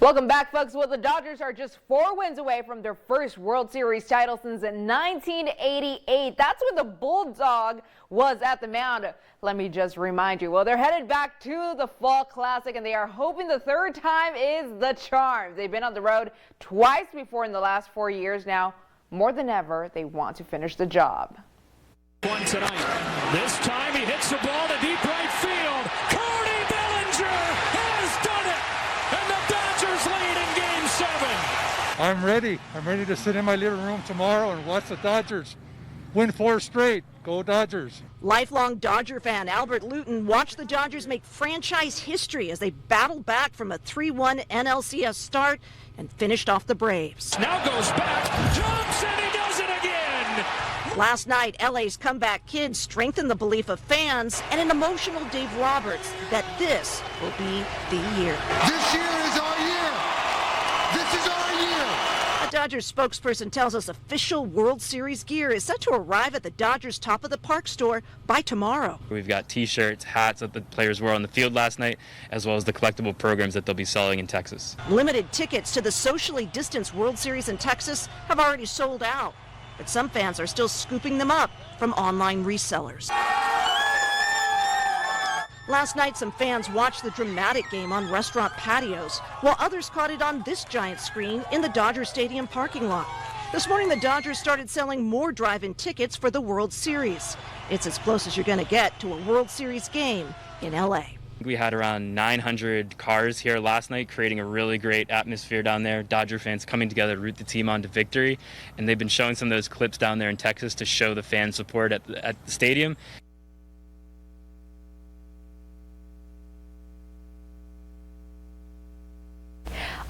Welcome back, folks. Well, the Dodgers are just 4 wins away from their first World Series title since 1988. That's when the Bulldog was at the mound. Let me just remind you. Well, they're headed back to the Fall Classic, and they are hoping the third time is the charm. They've been on the road twice before in the last 4 years. Now, more than ever, they want to finish the job. One tonight. This time he hits the ball to deep right field. Cody Bellinger has done it, and the Dodgers lead in Game 7. I'm ready. I'm ready to sit in my living room tomorrow and watch the Dodgers win 4 straight. Go Dodgers. Lifelong Dodger fan Albert Luton watched the Dodgers make franchise history as they battled back from a 3-1 NLCS start and finished off the Braves. Now goes back, jumps, and he does it again. Last night, LA's comeback kid strengthened the belief of fans and an emotional Dave Roberts that this will be the year. This year is our year. This is our year. A Dodgers spokesperson tells us official World Series gear is set to arrive at the Dodgers Top of the Park store by tomorrow. We've got t-shirts, hats that the players wore on the field last night, as well as the collectible programs that they'll be selling in Texas. Limited tickets to the socially distanced World Series in Texas have already sold out, but some fans are still scooping them up from online resellers. Last night, some fans watched the dramatic game on restaurant patios, while others caught it on this giant screen in the Dodger Stadium parking lot. This morning, the Dodgers started selling more drive-in tickets for the World Series. It's as close as you're going to get to a World Series game in LA. We had around 900 cars here last night, creating a really great atmosphere down there. Dodger fans coming together to root the team on to victory. And they've been showing some of those clips down there in Texas to show the fan support at the stadium.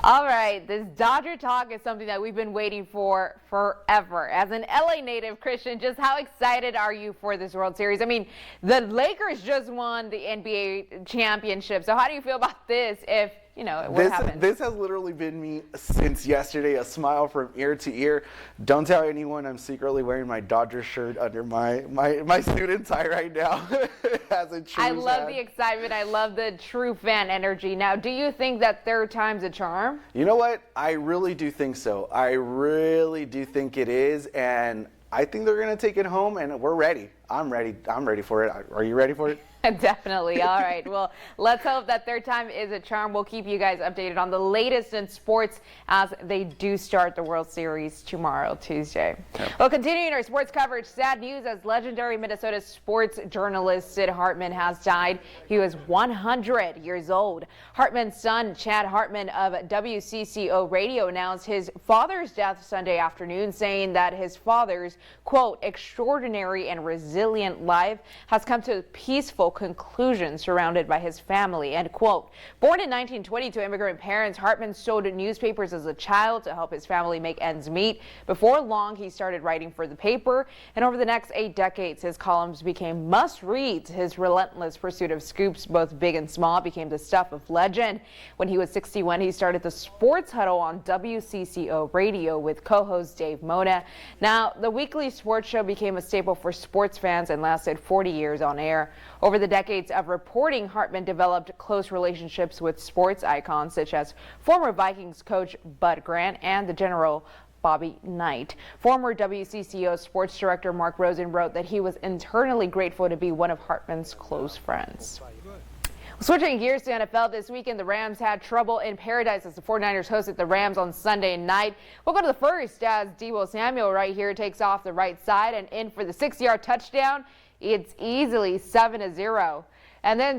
All right, this Dodger talk is something that we've been waiting for forever. As an LA native, Christian, just how excited are you for this World Series? I mean, the Lakers just won the NBA championship. So how do you feel about this if, you know, what happened? This has literally been me since yesterday, a smile from ear to ear. Don't tell anyone I'm secretly wearing my Dodgers shirt under my student tie right now. As a true I love fan. the excitement. I love the true fan energy. Now, do you think that third time's a charm? You know what? I really do think so. I really do think it is, and I think they're going to take it home, and we're ready. I'm ready. I'm ready for it. Are you ready for it? Definitely. All right. Well, let's hope that third time is a charm. We'll keep you guys updated on the latest in sports as they do start the World Series tomorrow, Tuesday. Yep. Well, continuing our sports coverage, sad news as legendary Minnesota sports journalist Sid Hartman has died. He was 100 years old. Hartman's son, Chad Hartman of WCCO Radio, announced his father's death Sunday afternoon, saying that his father's, quote, extraordinary and resilient life has come to a peaceful conclusion surrounded by his family, end quote. Born in 1920 to immigrant parents, Hartman sold newspapers as a child to help his family make ends meet. Before long, he started writing for the paper, and over the next 8 decades, his columns became must-reads. His relentless pursuit of scoops, both big and small, became the stuff of legend. When he was 61, he started the Sports Huddle on WCCO Radio with co-host Dave Mona. Now, the weekly sports show became a staple for sports fans and lasted 40 years on air. Over the decades of reporting, Hartman developed close relationships with sports icons such as former Vikings coach Bud Grant and the General Bobby Knight. Former WCCO sports director Mark Rosen wrote that he was internally grateful to be one of Hartman's close friends. Switching gears to NFL this weekend, the Rams had trouble in paradise as the 49ers hosted the Rams on Sunday night. We'll go to the first as Deebo Samuel right here takes off the right side and in for the 6-yard touchdown. It's easily 7-0. And then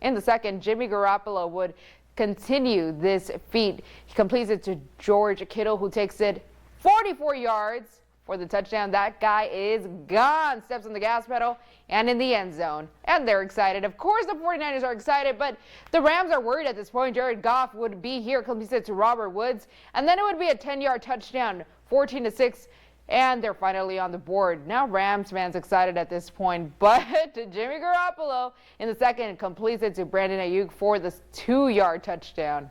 in the second, Jimmy Garoppolo would continue this feat. He completes it to George Kittle, who takes it 44 yards for the touchdown. That guy is gone. Steps on the gas pedal and in the end zone. And they're excited. Of course, the 49ers are excited, but the Rams are worried at this point. Jared Goff would be here, completes it to Robert Woods, and then it would be a 10-yard touchdown, 14-6. And they're finally on the board. Now Rams fans excited at this point, but Jimmy Garoppolo in the second completes it to Brandon Ayuk for the 2-yard touchdown.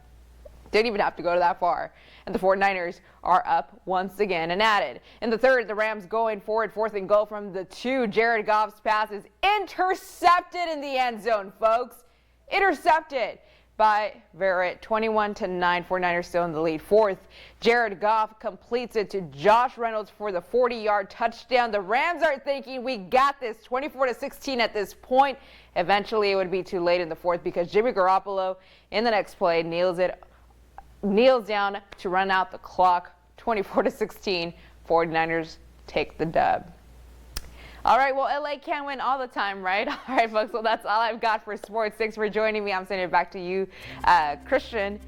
Didn't even have to go that far. And the 49ers are up once again and added. In the third, the Rams going forward, 4th and goal from the 2. Jared Goff's pass is intercepted in the end zone, folks. Intercepted. by Verrett, 21-9. 49ers still in the lead. Fourth, Jared Goff completes it to Josh Reynolds for the 40-yard touchdown. The Rams are thinking we got this, 24-16 at this point. Eventually, it would be too late in the fourth because Jimmy Garoppolo in the next play kneels down to run out the clock. 24-16. 49ers take the dub. All right, well, LA can't win all the time, right? All right, folks, well, that's all I've got for sports. Thanks for joining me. I'm sending it back to you, Christian.